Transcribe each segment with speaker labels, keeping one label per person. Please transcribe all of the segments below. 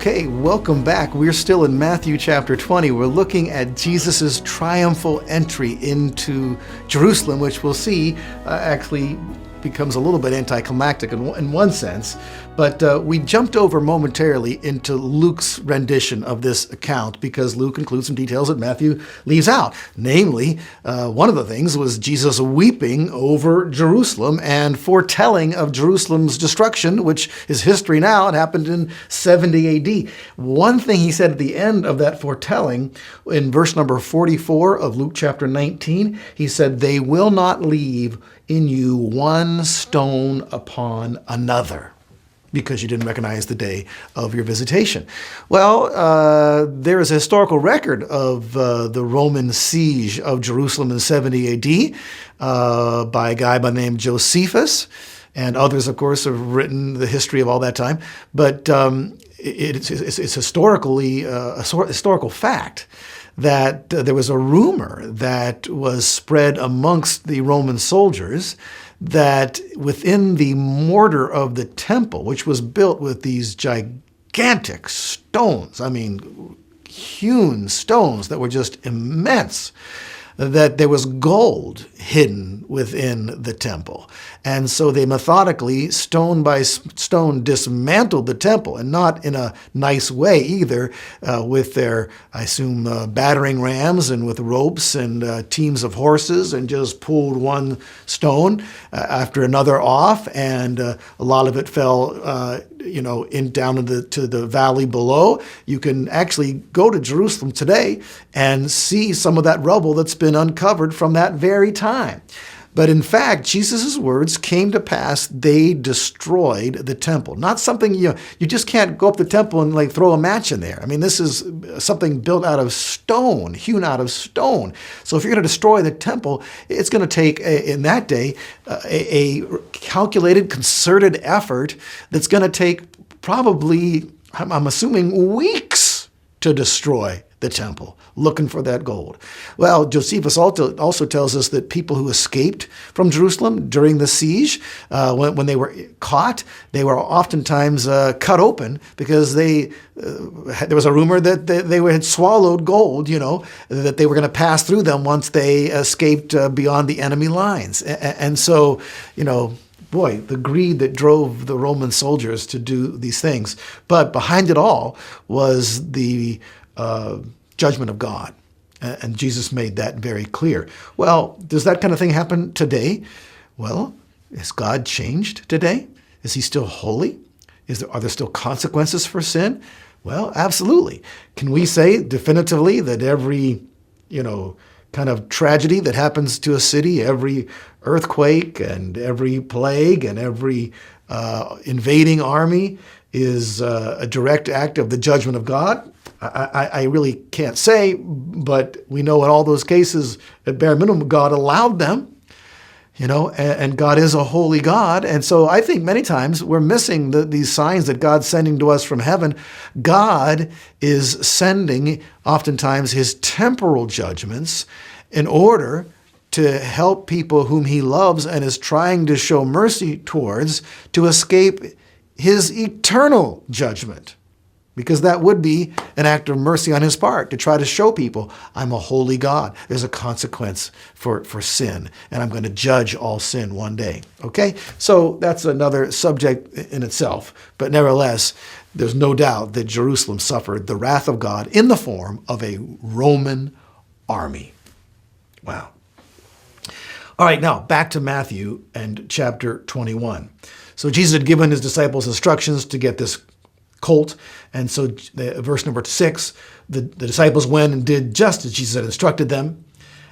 Speaker 1: Okay, welcome back. We're still in Matthew chapter 20. We're looking at Jesus' triumphal entry into Jerusalem, which we'll see actually becomes a little bit anticlimactic in one sense. But we jumped over momentarily into Luke's rendition of this account because Luke includes some details that Matthew leaves out. Namely, one of the things was Jesus weeping over Jerusalem and foretelling of Jerusalem's destruction, which is history now. It happened in 70 AD. One thing he said at the end of that foretelling, in verse number 44 of Luke chapter 19, he said, "They will not leave in you one stone upon another, because you didn't recognize the day of your visitation." Well, there is a historical record of the Roman siege of Jerusalem in 70 AD by a guy by the name Josephus, and others, of course, have written the history of all that time. But it's historically a historical fact that there was a rumor that was spread amongst the Roman soldiers that within the mortar of the temple, which was built with these gigantic stones, hewn stones that were just immense, that there was gold hidden within the temple. And so they methodically, stone by stone, dismantled the temple, and not in a nice way either, with their, I assume, battering rams and with ropes and teams of horses, and just pulled one stone after another off, and a lot of it fell down to the valley below. You can actually go to Jerusalem today and see some of that rubble that's been uncovered from that very time. But in fact, Jesus' words came to pass. They destroyed the temple. Not something, you just can't go up the temple and throw a match in there. This is something built out of stone, hewn out of stone. So if you're going to destroy the temple, it's going to take, in that day, a calculated, concerted effort that's going to take probably, I'm assuming, weeks to destroy the temple, looking for that gold. Well, Josephus also tells us that people who escaped from Jerusalem during the siege, when they were caught, they were oftentimes cut open because there was a rumor that they had swallowed gold, that they were going to pass through them once they escaped beyond the enemy lines. And so, boy, the greed that drove the Roman soldiers to do these things. But behind it all was the judgment of God. And Jesus made that very clear. Well, does that kind of thing happen today? Well, has God changed today? Is he still holy? Are there still consequences for sin? Well, absolutely. Can we say definitively that every, kind of tragedy that happens to a city, every earthquake and every plague and every invading army is a direct act of the judgment of God? I really can't say, but we know in all those cases, at bare minimum, God allowed them, and God is a holy God. And so I think many times we're missing these signs that God's sending to us from heaven. God is sending oftentimes his temporal judgments in order to help people whom he loves and is trying to show mercy towards to escape his eternal judgment. Because that would be an act of mercy on his part, to try to show people, I'm a holy God. There's a consequence for sin, and I'm going to judge all sin one day. Okay? So that's another subject in itself. But nevertheless, there's no doubt that Jerusalem suffered the wrath of God in the form of a Roman army. Wow. All right, now back to Matthew and chapter 21. So Jesus had given his disciples instructions to get this colt. And so verse number 6, the disciples went and did just as Jesus had instructed them,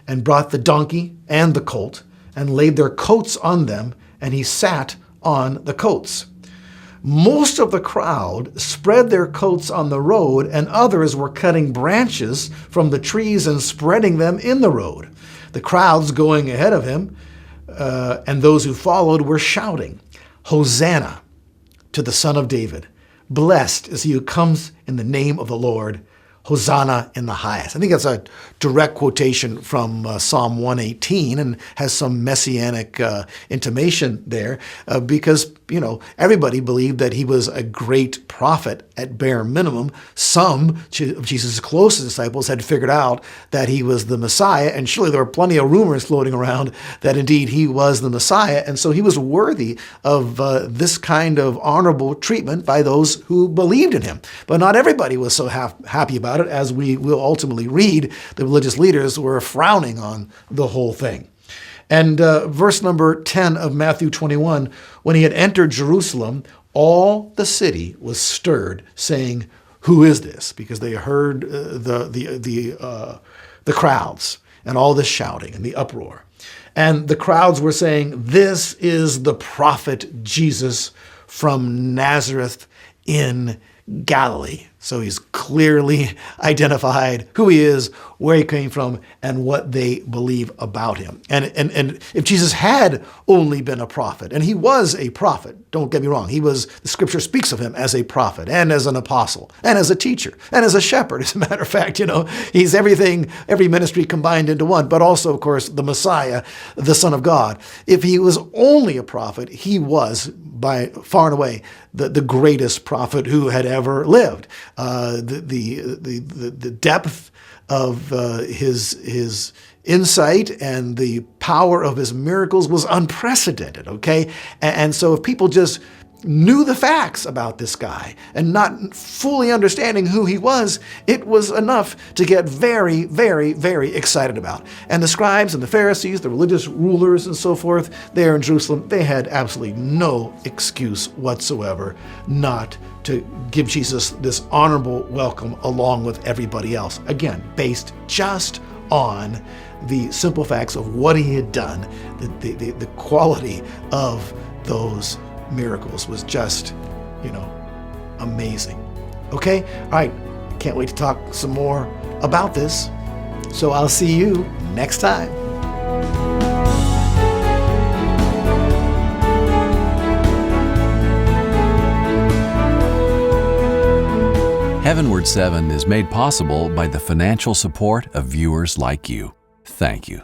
Speaker 1: and brought the donkey and the colt and laid their coats on them, and he sat on the coats. Most of the crowd spread their coats on the road, and others were cutting branches from the trees and spreading them in the road. The crowds going ahead of him and those who followed were shouting, "Hosanna to the Son of David. Blessed is he who comes in the name of the Lord. Hosanna in the highest. I think that's a direct quotation from Psalm 118 and has some messianic intimation there because, everybody believed that he was a great prophet at bare minimum. Some of Jesus' closest disciples had figured out that he was the Messiah, and surely there were plenty of rumors floating around that indeed he was the Messiah, and so he was worthy of this kind of honorable treatment by those who believed in him. But not everybody was so happy about it, as we will ultimately read. The religious leaders were frowning on the whole thing. And verse number 10 of Matthew 21, when he had entered Jerusalem, all the city was stirred, saying, "Who is this?" Because they heard the crowds and all the shouting and the uproar. And the crowds were saying, "This is the prophet Jesus from Nazareth in Galilee." So he's clearly identified who he is, where he came from, and what they believe about him. And if Jesus had only been a prophet, and he was a prophet, don't get me wrong, the scripture speaks of him as a prophet and as an apostle and as a teacher and as a shepherd. As a matter of fact, he's everything, every ministry combined into one, but also, of course, the Messiah, the Son of God. If he was only a prophet, he was by far and away the greatest prophet who had ever lived. The depth of his insight and the power of his miracles was unprecedented, okay? And so if people just knew the facts about this guy and not fully understanding who he was, it was enough to get very, very, very excited about. And the scribes and the Pharisees, the religious rulers and so forth there in Jerusalem, they had absolutely no excuse whatsoever not to give Jesus this honorable welcome along with everybody else. Again, based just on the simple facts of what he had done. The quality of those miracles was just, amazing. Okay? All right. Can't wait to talk some more about this. So I'll see you next time.
Speaker 2: HeavenWord 7 is made possible by the financial support of viewers like you. Thank you.